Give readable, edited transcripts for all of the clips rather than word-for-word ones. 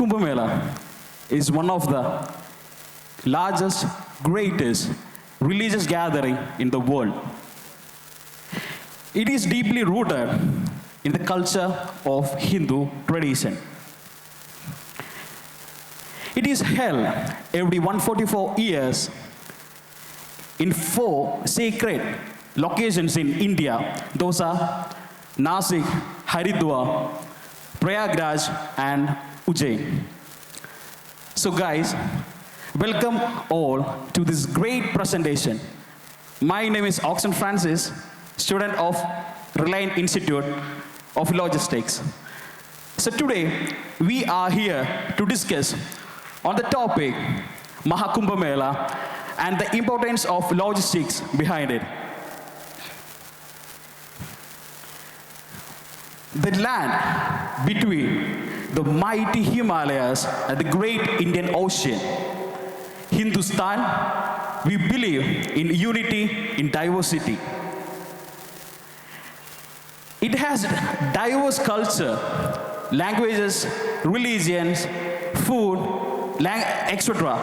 Kumbh Mela is one of the largest, greatest religious gathering in the world. It is deeply rooted in the culture of Hindu tradition. It is held every 144 years in four sacred locations in India. Those are Nasik, Haridwar, Prayagraj, and Ujjain. So guys, welcome all to this great presentation. My name is Oxen Francis, student of Reliant Institute of Logistics. So today, we are here to discuss on the topic Kumbh Mela and the importance of logistics behind it. The land between the mighty Himalayas and the great Indian Ocean. Hindustan, we believe in unity in diversity. It has diverse culture, languages, religions, food, etc.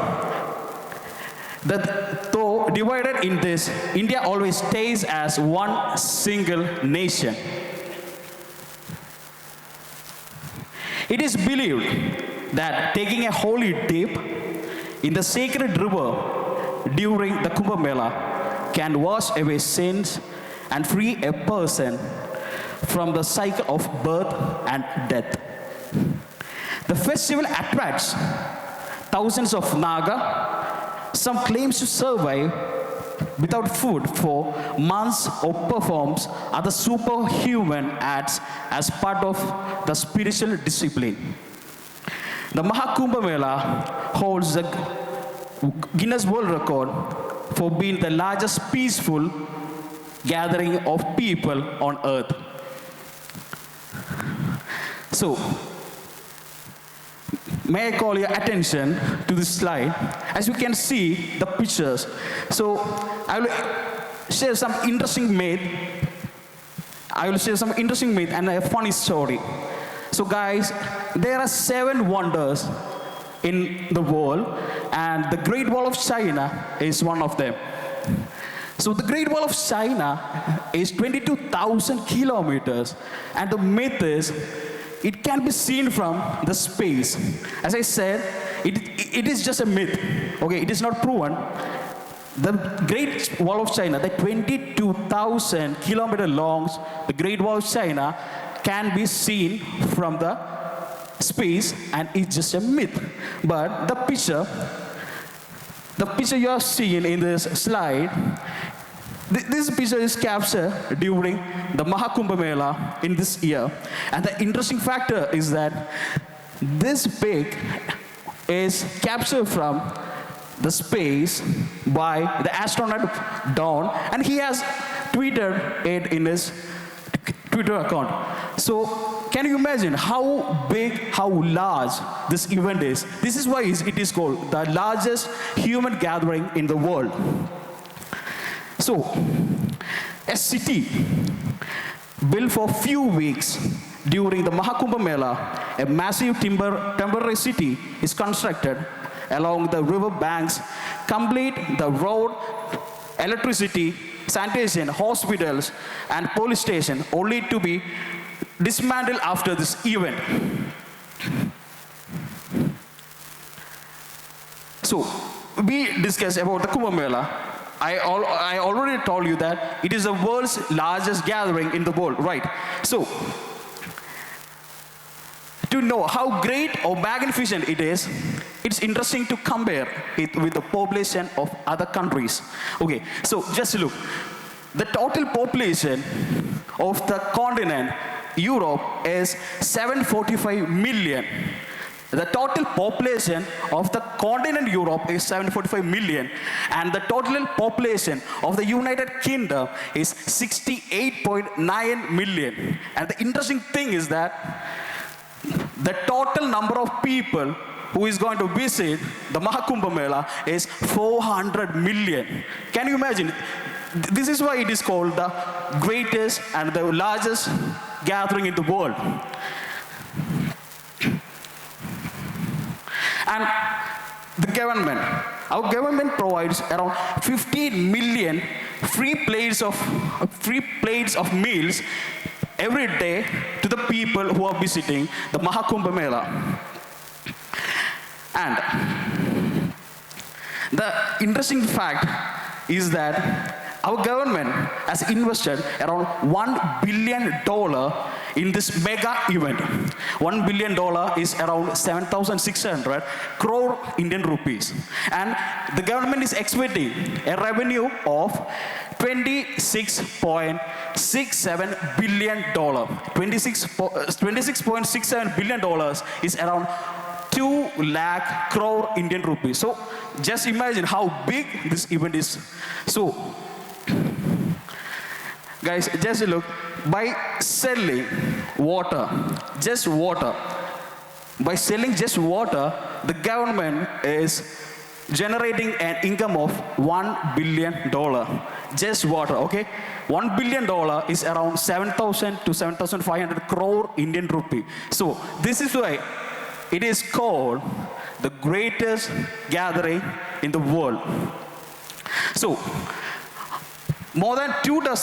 Though divided in this, India always stays as one single nation. It is believed that taking a holy dip in the sacred river during the Kumbh Mela can wash away sins and free a person from the cycle of birth and death. The festival attracts thousands of Naga. Some claims to survive without food for months or performs other superhuman acts as part of the spiritual discipline. The Kumbh Mela holds the Guinness World Record for being the largest peaceful gathering of people on earth. So, may I call your attention to this slide? As you can see the pictures. So I will share some interesting myth. And a funny story. So guys, there are 7 wonders in the world, and the Great Wall of China is one of them. So the Great Wall of China is 22,000 kilometers, and the myth is it can be seen from the space. As I said, it is just a myth. Okay, it is not proven. The Great Wall of China, the 22,000 kilometer long, the Great Wall of China can be seen from the space, and it's just a myth. But the picture you are seeing in this slide, this picture is captured during the Kumbh Mela in this year. And the interesting factor is that this pic is captured from the space by the astronaut Dawn, and he has tweeted it in his Twitter account. So can you imagine how big, how large this event is? This is why it is called the largest human gathering in the world. So, a city built for few weeks during the Kumbh Mela, a massive temporary city is constructed along the river banks, complete the road, electricity, sanitation, hospitals, and police station, only to be dismantled after this event. So, we discussed about the Kumbh Mela. I already told you that it is the world's largest gathering in the world, right? So, to know how great or magnificent it is, it's interesting to compare it with the population of other countries. Okay, so just look. The total population of the continent, Europe, is 745 million. The total population of the continent Europe is 745 million, and the total population of the United Kingdom is 68.9 million. And the interesting thing is that the total number of people who is going to visit the Kumbh Mela is 400 million. Can you imagine? This is why it is called the greatest and the largest gathering in the world. And our government provides around 15 million free plates of meals every day to the people who are visiting the Kumbh Mela. And the interesting fact is that our government has invested around $1 billion in this mega event. $1 billion is around 7,600 crore Indian rupees. And the government is expecting a revenue of $26.67 billion. $26.67 billion is around 2 lakh crore Indian rupees. So just imagine how big this event is. So guys, just look, by selling just water, the government is generating an income of $1 billion. Just water, okay? $1 billion is around 7,000 to 7,500 crore Indian rupee. So this is why it is called the greatest gathering in the world. So more than 24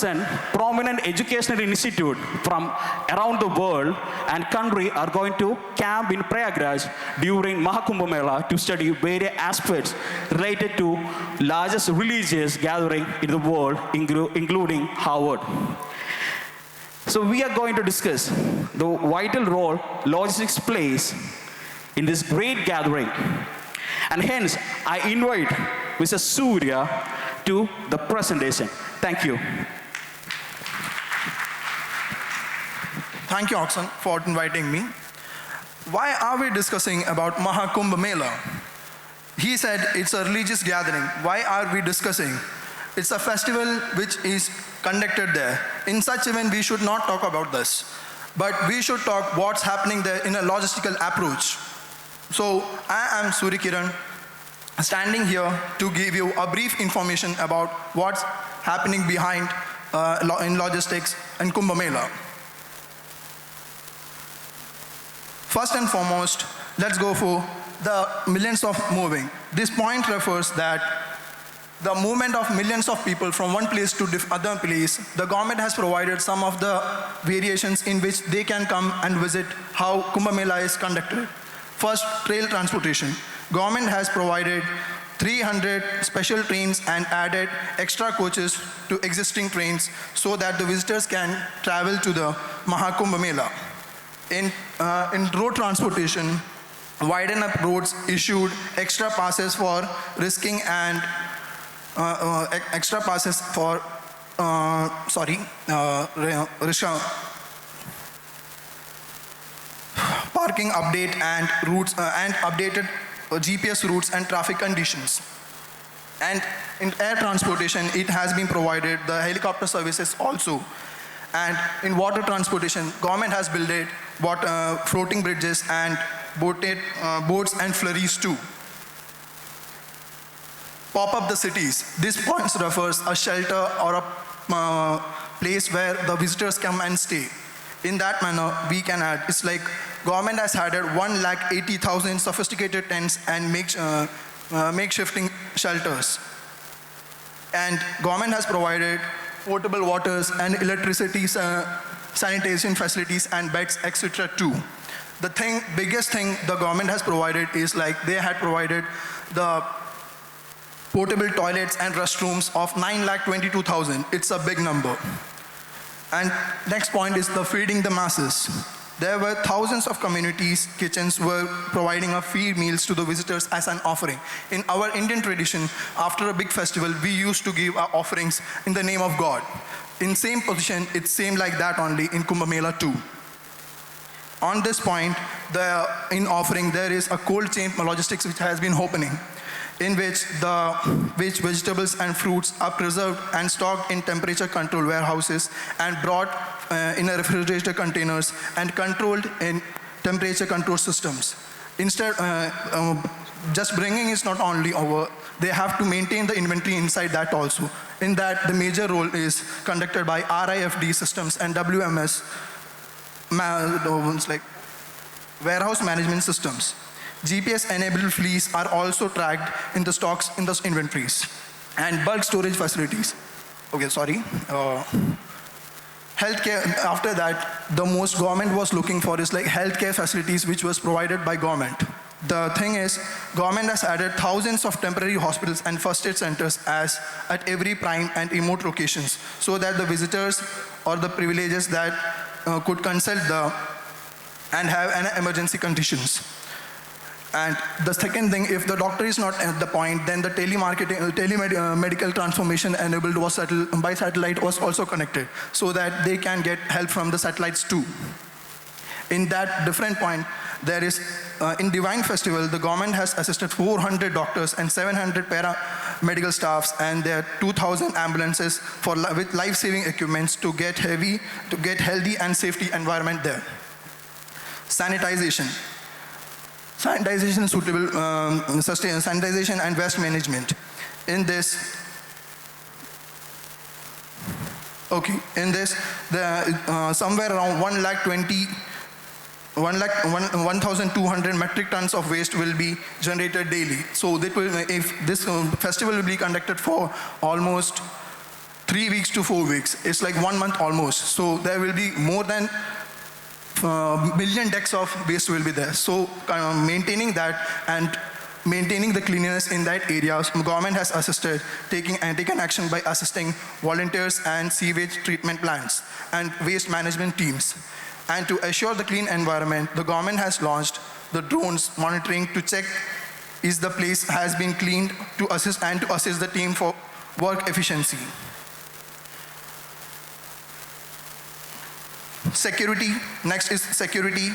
prominent educational institutes from around the world and country are going to camp in Prayagraj during Kumbh Mela to study various aspects related to largest religious gathering in the world, including Harvard. So we are going to discuss the vital role logistics plays in this great gathering. And hence, I invite Mr. Surya to the presentation. Thank you. Thank you, Oxen, for inviting me. Why are we discussing about Kumbh Mela? He said it's a religious gathering. Why are we discussing? It's a festival which is conducted there. In such event, we should not talk about this. But we should talk what's happening there in a logistical approach. So I am Suri Kiran, standing here to give you a brief information about what's happening behind in logistics and Kumbh Mela. First and foremost, let's go for the millions of moving. This point refers that the movement of millions of people from one place to other place, the government has provided some of the variations in which they can come and visit how Kumbh Mela is conducted. First, rail transportation. Government has provided 300 special trains and added extra coaches to existing trains so that the visitors can travel to the Kumbh Mela. In road transportation, widen up roads, issued extra passes for risking and extra passes for parking update and routes and updated GPS routes and traffic conditions. And in air transportation, it has been provided the helicopter services also. And in water transportation, government has built floating bridges and boats and ferries too. Pop up the cities. This point refers a shelter or a place where the visitors come and stay. In that manner, we can add, it's like government has added 180,000 sophisticated tents and makeshifting shelters. And government has provided potable waters and electricity, sanitation facilities and beds, etc. too. The biggest thing the government has provided is like they had provided the portable toilets and restrooms of 922,000. It's a big number. And next point is the feeding the masses. There were thousands of communities, kitchens were providing a feed meals to the visitors as an offering. In our Indian tradition, after a big festival, we used to give our offerings in the name of God. In same position, it's same like that only in Kumbh Mela too. On this point, in offering, there is a cold chain logistics which has been opening, in which vegetables and fruits are preserved and stocked in temperature control warehouses and brought in a refrigerator containers and controlled in temperature control systems. Instead, just bringing is not only over, they have to maintain the inventory inside that also. In that, the major role is conducted by RIFD systems and WMS, like warehouse management systems. GPS-enabled fleets are also tracked in the stocks in the inventories. And bulk storage facilities. Okay, sorry. Healthcare, after that, the most government was looking for is like healthcare facilities which was provided by government. The thing is, government has added thousands of temporary hospitals and first aid centers as at every prime and remote locations, so that the visitors or the privileges that could consult the and have an emergency conditions. And the second thing, if the doctor is not at the point, then the telemedical transformation enabled was by satellite was also connected, so that they can get help from the satellites too. In that different point, there is, in Divine Festival, the government has assisted 400 doctors and 700 paramedical staffs, and there are 2,000 ambulances with life-saving equipments to get healthy and safety environment there. Sanitization. Sanitization, suitable sanitization and waste management. In this, somewhere around 1,200 metric tons of waste will be generated daily. So that will, if this festival will be conducted for almost 3 weeks to 4 weeks, it's like 1 month almost. So there will be more than million decks of waste will be there. So maintaining that and maintaining the cleanliness in that area, government has assisted taken action by assisting volunteers and sewage treatment plants and waste management teams. And to assure the clean environment, the government has launched the drones monitoring to check is the place has been cleaned to assist the team for work efficiency. Security, next is security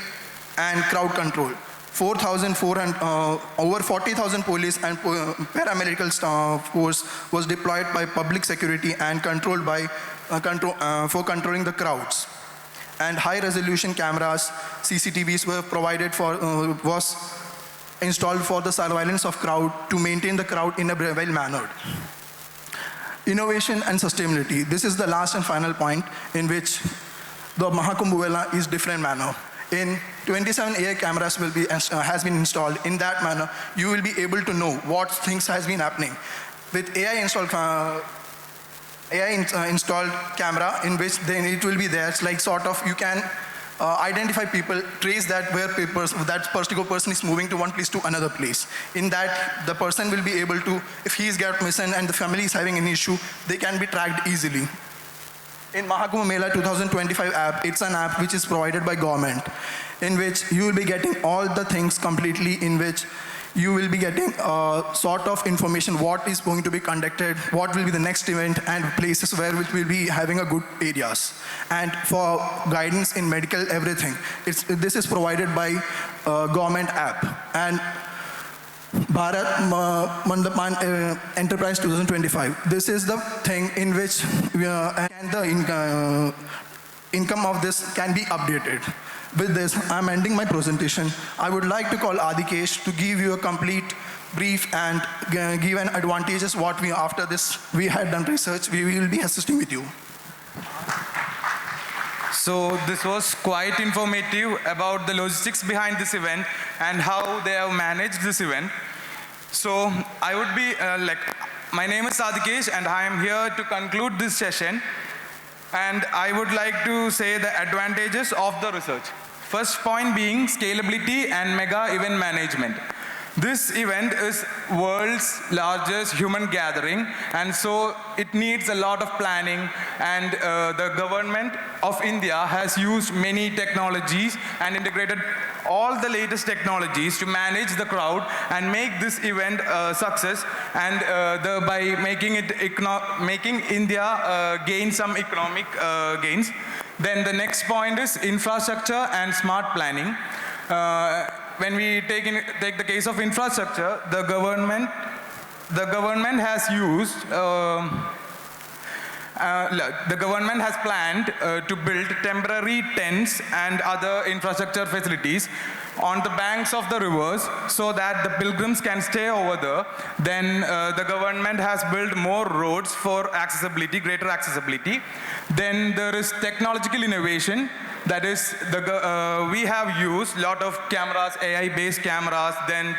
and crowd control. 4,400, over 40,000 police and paramedical force was deployed by public security and controlled by for controlling the crowds. And high-resolution cameras, CCTVs were provided for, was installed for the surveillance of crowd to maintain the crowd in a well-mannered. Innovation and sustainability. This is the last and final point in which the Kumbh Mela is different manner. In 27 AI cameras will be has been installed. In that manner, you will be able to know what things has been happening. With AI installed camera, in which then it will be there. It's like sort of you can identify people, trace that where that particular person is moving to one place to another place. In that, the person will be able to, if he's got missing and the family is having an issue, they can be tracked easily. In Kumbh Mela 2025 app, it's an app which is provided by government, in which you will be getting all the things completely, in which you will be getting sort of information, what is going to be conducted, what will be the next event, and places where we will be having a good areas. And for guidance in medical, everything. This is provided by government app. And Bharat Mandapan Enterprise 2025. This is the thing in which the income of this can be updated. With this, I'm ending my presentation. I would like to call Adikesh to give you a complete brief and give an advantages what we, after this, we had done research, we will be assisting with you. So this was quite informative about the logistics behind this event and how they have managed this event. So I would be my name is Adikesh and I am here to conclude this session. And I would like to say the advantages of the research. First point being scalability and mega event management. This event is world's largest human gathering, and so it needs a lot of planning, and the government of India has used many technologies and integrated all the latest technologies to manage the crowd and make this event a success, and by making India gain some economic gains. Then the next point is infrastructure and smart planning. When we take the case of infrastructure, the government has used, the government has planned to build temporary tents and other infrastructure facilities on the banks of the rivers so that the pilgrims can stay over there. Then the government has built more roads for accessibility, greater accessibility. Then there is technological innovation. That is, we have used a lot of cameras, AI-based cameras, then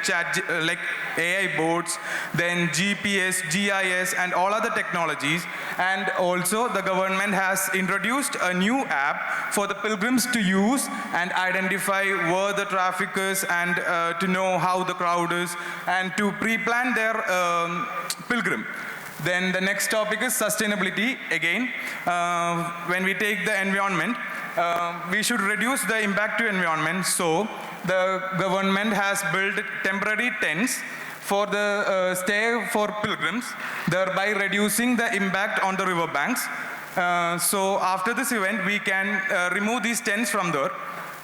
like AI boards, then GPS, GIS, and all other technologies. And also, the government has introduced a new app for the pilgrims to use and identify where the traffic is, and to know how the crowd is, and to pre-plan their pilgrim. Then the next topic is sustainability. Again, when we take the environment, we should reduce the impact to environment. So the government has built temporary tents for the stay for pilgrims, thereby reducing the impact on the riverbanks. So after this event, we can remove these tents from there.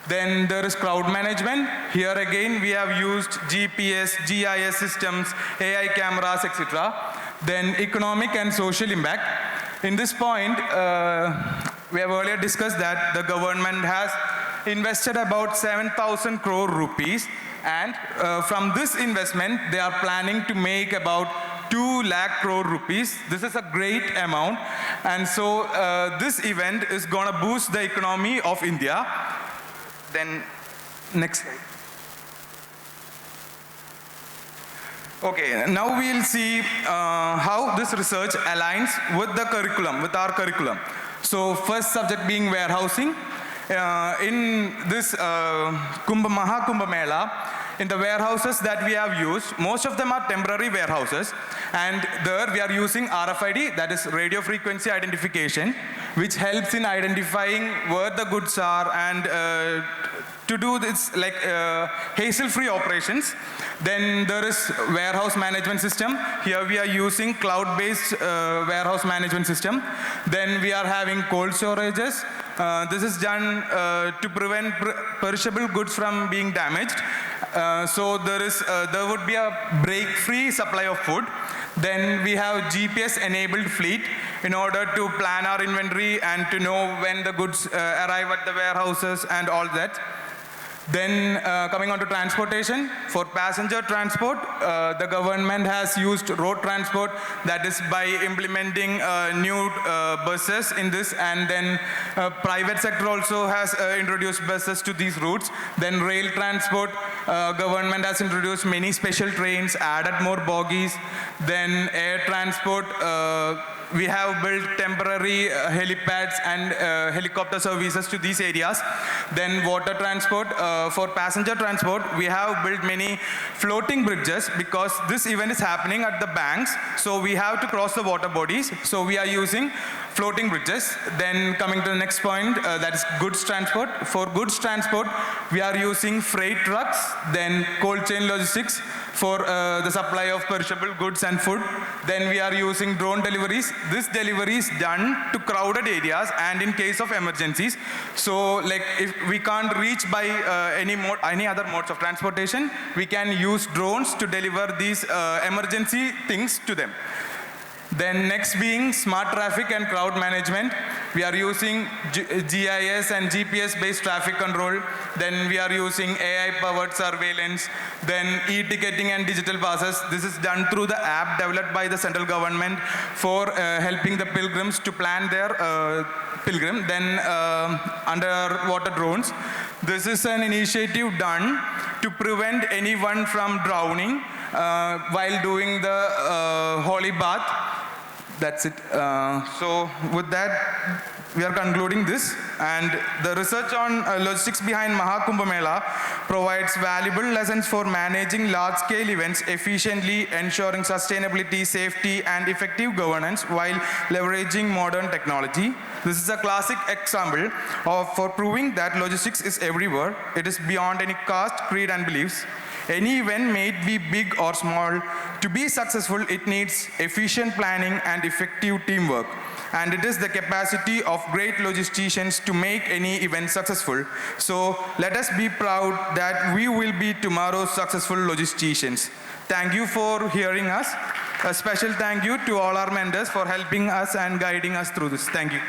Then there is crowd management. Here again, we have used GPS, GIS systems, AI cameras, etc. Then economic and social impact. In this point, we have earlier discussed that the government has invested about 7,000 crore rupees, and from this investment, they are planning to make about 2 lakh crore rupees. This is a great amount, and so this event is going to boost the economy of India. Then, next slide. Okay, now we'll see how this research aligns with the curriculum, with our curriculum. So first subject being warehousing. In this Kumbh Mela, in the warehouses that we have used, most of them are temporary warehouses, and there we are using RFID, that is radio frequency identification, which helps in identifying where the goods are, and to do this like hassle-free operations. Then there is warehouse management system. Here we are using cloud-based warehouse management system. Then we are having cold storages. This is done to prevent perishable goods from being damaged. So there would be a break-free supply of food. Then we have GPS-enabled fleet in order to plan our inventory and to know when the goods arrive at the warehouses and all that. Then coming on to transportation, for passenger transport, the government has used road transport, that is by implementing new buses in this, and then private sector also has introduced buses to these routes. Then rail transport, government has introduced many special trains, added more bogies. Then air transport, we have built temporary helipads and helicopter services to these areas. Then water transport, for passenger transport, we have built many floating bridges because this event is happening at the banks, so we have to cross the water bodies, so we are using floating bridges. Then coming to the next point, that is goods transport. For goods transport, we are using freight trucks, then cold chain logistics for the supply of perishable goods and food. Then we are using drone deliveries. This delivery is done to crowded areas and in case of emergencies. So like if we can't reach by any other modes of transportation, we can use drones to deliver these emergency things to them. Then next being smart traffic and crowd management. We are using GIS and GPS-based traffic control. Then we are using AI-powered surveillance. Then e-ticketing and digital passes. This is done through the app developed by the central government for helping the pilgrims to plan their pilgrim. Then underwater drones. This is an initiative done to prevent anyone from drowning while doing the holy bath. That's it. So with that, we are concluding this. And the research on logistics behind Kumbh Mela provides valuable lessons for managing large-scale events efficiently, ensuring sustainability, safety, and effective governance while leveraging modern technology. This is a classic example for proving that logistics is everywhere. It is beyond any caste, creed, and beliefs. Any event may be big or small. To be successful, it needs efficient planning and effective teamwork. And it is the capacity of great logisticians to make any event successful. So let us be proud that we will be tomorrow's successful logisticians. Thank you for hearing us. A special thank you to all our mentors for helping us and guiding us through this. Thank you.